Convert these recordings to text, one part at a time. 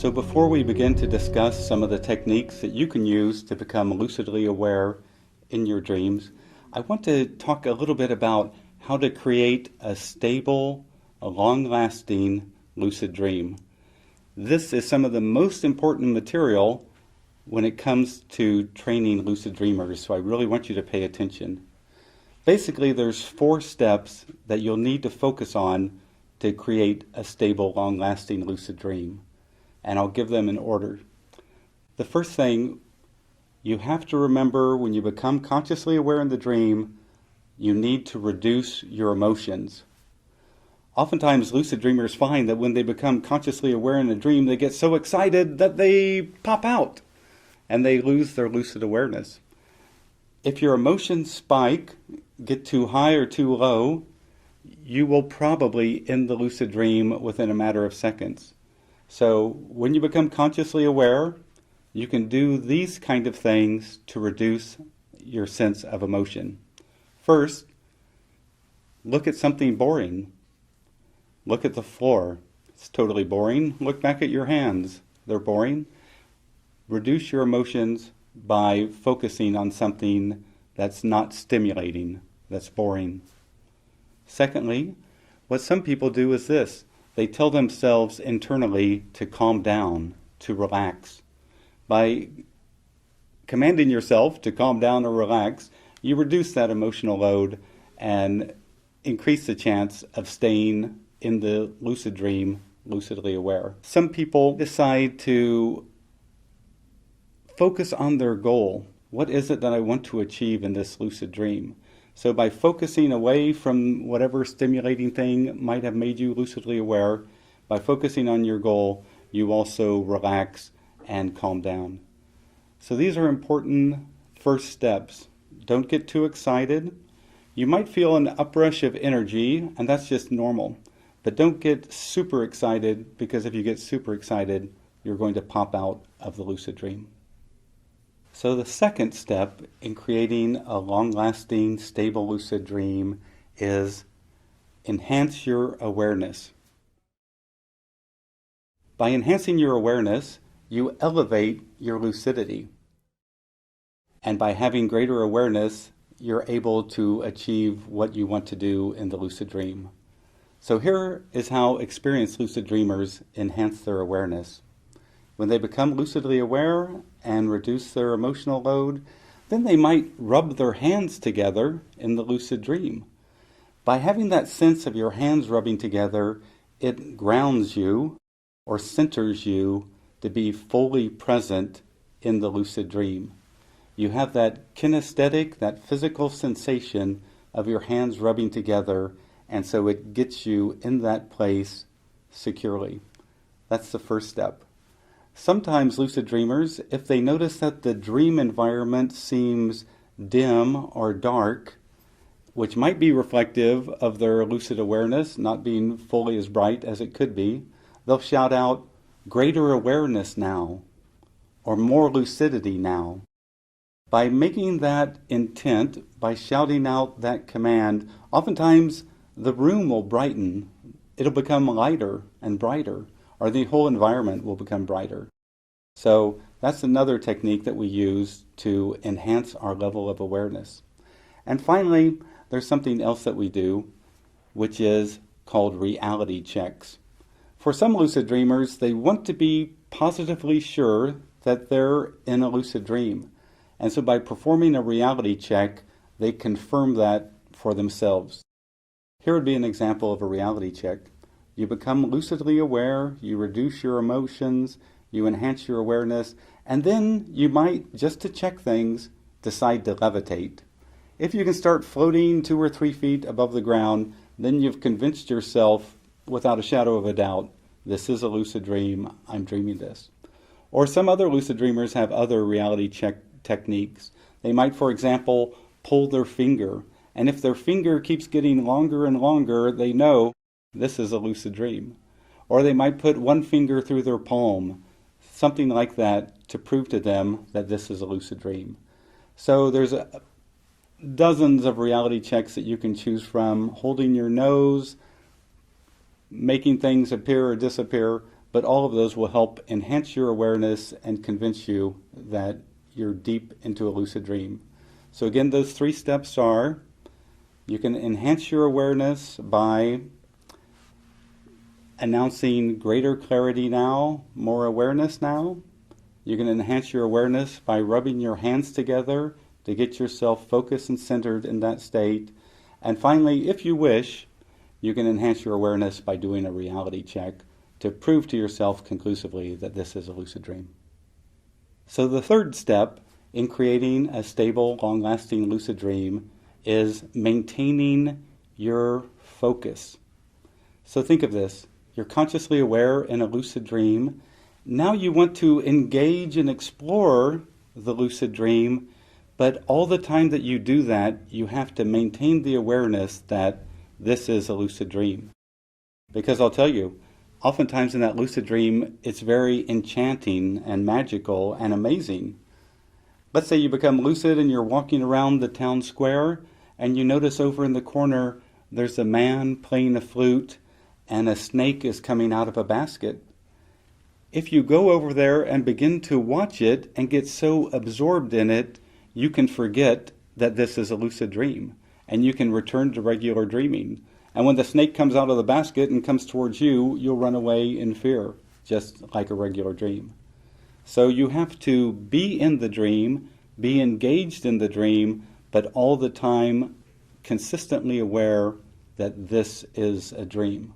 So before we begin to discuss some of the techniques that you can use to become lucidly aware in your dreams, I want to talk a little bit about how to create a stable, long-lasting lucid dream. This is some of the most important material when it comes to training lucid dreamers, so I really want you to pay attention. Basically, there's 4 steps that you'll need to focus on to create a stable, long-lasting lucid dream, and I'll give them in order. The first thing, you have to remember when you become consciously aware in the dream, you need to reduce your emotions. Oftentimes, lucid dreamers find that when they become consciously aware in a dream, they get so excited that they pop out and they lose their lucid awareness. If your emotions spike, get too high or too low, you will probably end the lucid dream within a matter of seconds. So when you become consciously aware, you can do these kind of things to reduce your sense of emotion. First, look at something boring. Look at the floor. It's totally boring. Look back at your hands. They're boring. Reduce your emotions by focusing on something that's not stimulating, that's boring. Secondly, what some people do is this. They tell themselves internally to calm down, to relax. By commanding yourself to calm down or relax, you reduce that emotional load and increase the chance of staying in the lucid dream, lucidly aware. Some people decide to focus on their goal. What is it that I want to achieve in this lucid dream? So by focusing away from whatever stimulating thing might have made you lucidly aware, by focusing on your goal, you also relax and calm down. So these are important first steps. Don't get too excited. You might feel an uprush of energy, and that's just normal. But don't get super excited, because if you get super excited, you're going to pop out of the lucid dream. So the second step in creating a long-lasting, stable lucid dream is enhance your awareness. By enhancing your awareness, you elevate your lucidity. And by having greater awareness, you're able to achieve what you want to do in the lucid dream. So here is how experienced lucid dreamers enhance their awareness. When they become lucidly aware and reduce their emotional load, then they might rub their hands together in the lucid dream. By having that sense of your hands rubbing together, it grounds you or centers you to be fully present in the lucid dream. You have that kinesthetic, that physical sensation of your hands rubbing together, and so it gets you in that place securely. That's the first step. Sometimes lucid dreamers, if they notice that the dream environment seems dim or dark, which might be reflective of their lucid awareness not being fully as bright as it could be, they'll shout out, "Greater awareness now," or "More lucidity now." By making that intent, by shouting out that command, oftentimes the room will brighten. It'll become lighter and brighter, or the whole environment will become brighter. So that's another technique that we use to enhance our level of awareness. And finally, there's something else that we do, which is called reality checks. For some lucid dreamers, they want to be positively sure that they're in a lucid dream. And so by performing a reality check, they confirm that for themselves. Here would be an example of a reality check. You become lucidly aware, you reduce your emotions, you enhance your awareness, and then you might, just to check things, decide to levitate. If you can start floating 2 or 3 feet above the ground, then you've convinced yourself, without a shadow of a doubt, this is a lucid dream, I'm dreaming this. Or some other lucid dreamers have other reality check techniques. They might, for example, pull their finger, and if their finger keeps getting longer and longer, they know this is a lucid dream. Or they might put one finger through their palm, something like that, to prove to them that this is a lucid dream. So there's dozens of reality checks that you can choose from, holding your nose, making things appear or disappear. but all of those will help enhance your awareness and convince you that you're deep into a lucid dream. So again, those 3 steps are: you can enhance your awareness by announcing greater clarity now, more awareness now. You can enhance your awareness by rubbing your hands together to get yourself focused and centered in that state. And finally, if you wish, you can enhance your awareness by doing a reality check to prove to yourself conclusively that this is a lucid dream. So the 3rd step in creating a stable, long-lasting lucid dream is maintaining your focus. So think of this. You're consciously aware in a lucid dream. Now you want to engage and explore the lucid dream, but all the time that you do that, you have to maintain the awareness that this is a lucid dream. Because I'll tell you, oftentimes in that lucid dream, it's very enchanting and magical and amazing. Let's say you become lucid and you're walking around the town square and you notice over in the corner there's a man playing a flute and a snake is coming out of a basket. If you go over there and begin to watch it and get so absorbed in it, you can forget that this is a lucid dream and you can return to regular dreaming. And when the snake comes out of the basket and comes towards you, you'll run away in fear, just like a regular dream. So you have to be in the dream, be engaged in the dream, but all the time consistently aware that this is a dream.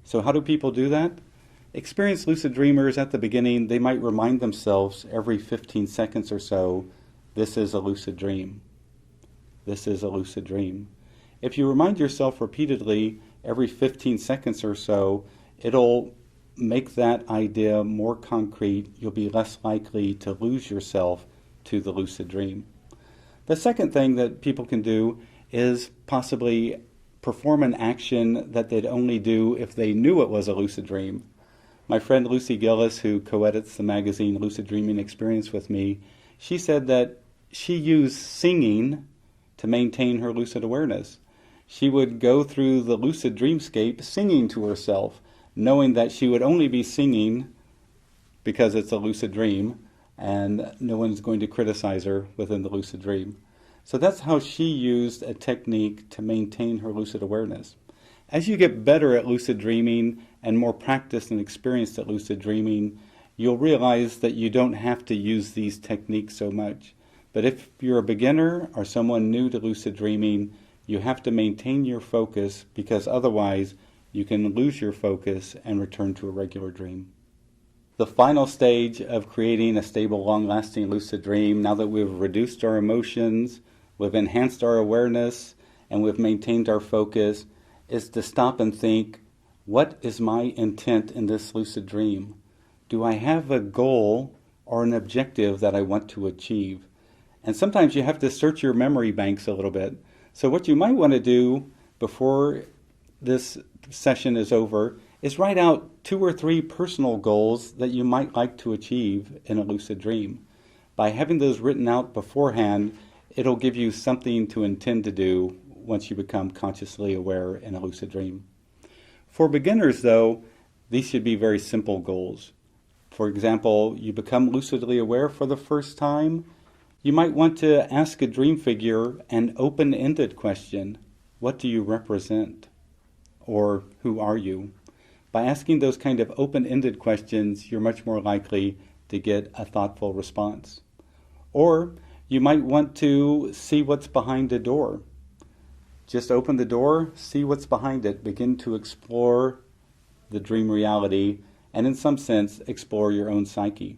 So how do people do that? Experienced lucid dreamers at the beginning, they might remind themselves every 15 seconds or so, this is a lucid dream. This is a lucid dream. If you remind yourself repeatedly every 15 seconds or so, it'll make that idea more concrete. You'll be less likely to lose yourself to the lucid dream. The second thing that people can do is possibly perform an action that they'd only do if they knew it was a lucid dream. My friend Lucy Gillis, who co-edits the magazine Lucid Dreaming Experience with me, she said that she used singing to maintain her lucid awareness. She would go through the lucid dreamscape singing to herself, knowing that she would only be singing because it's a lucid dream and no one's going to criticize her within the lucid dream. So that's how she used a technique to maintain her lucid awareness. As you get better at lucid dreaming and more practiced and experienced at lucid dreaming, you'll realize that you don't have to use these techniques so much. But if you're a beginner or someone new to lucid dreaming, you have to maintain your focus, because otherwise you can lose your focus and return to a regular dream. The final stage of creating a stable, long-lasting lucid dream, now that we've reduced our emotions, we've enhanced our awareness, and we've maintained our focus, is to stop and think, what is my intent in this lucid dream? Do I have a goal or an objective that I want to achieve? And sometimes you have to search your memory banks a little bit. So what you might want to do before this session is over is write out 2 or 3 personal goals that you might like to achieve in a lucid dream. By having those written out beforehand, it'll give you something to intend to do once you become consciously aware in a lucid dream. For beginners, though, these should be very simple goals. For example, you become lucidly aware for the first time. You might want to ask a dream figure an open-ended question. What do you represent? Or who are you? By asking those kind of open-ended questions, you're much more likely to get a thoughtful response. Or you might want to see what's behind a door. Just open the door, see what's behind it, begin to explore the dream reality, and in some sense, explore your own psyche.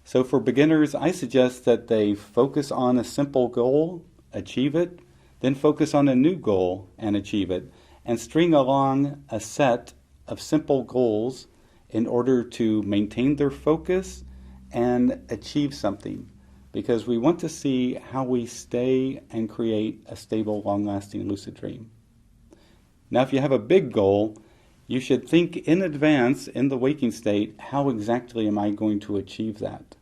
So for beginners, I suggest that they focus on a simple goal, achieve it, then focus on a new goal and achieve it, and string along a set of simple goals in order to maintain their focus and achieve something. Because we want to see how we stay and create a stable, long-lasting lucid dream. Now, if you have a big goal, you should think in advance in the waking state, how exactly am I going to achieve that?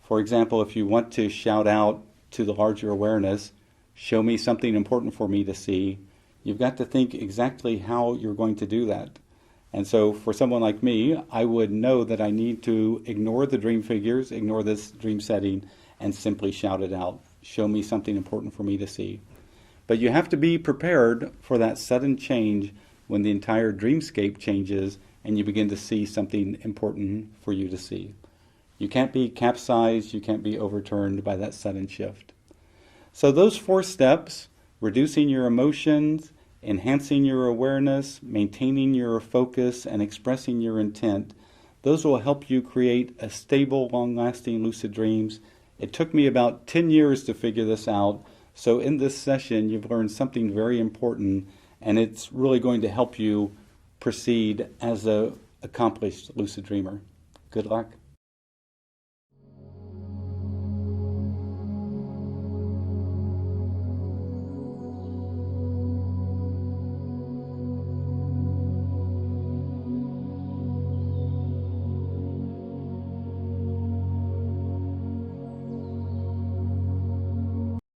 For example, if you want to shout out to the larger awareness, show me something important for me to see, you've got to think exactly how you're going to do that. And so for someone like me, I would know that I need to ignore the dream figures, ignore this dream setting, and simply shout it out. Show me something important for me to see. But you have to be prepared for that sudden change when the entire dreamscape changes and you begin to see something important for you to see. You can't be capsized, you can't be overturned by that sudden shift. So those 4 steps, reducing your emotions, enhancing your awareness, maintaining your focus, and expressing your intent, those will help you create a stable, long-lasting lucid dreams. It took me about 10 years to figure this out, so in this session you've learned something very important, and it's really going to help you proceed as an accomplished lucid dreamer. Good luck.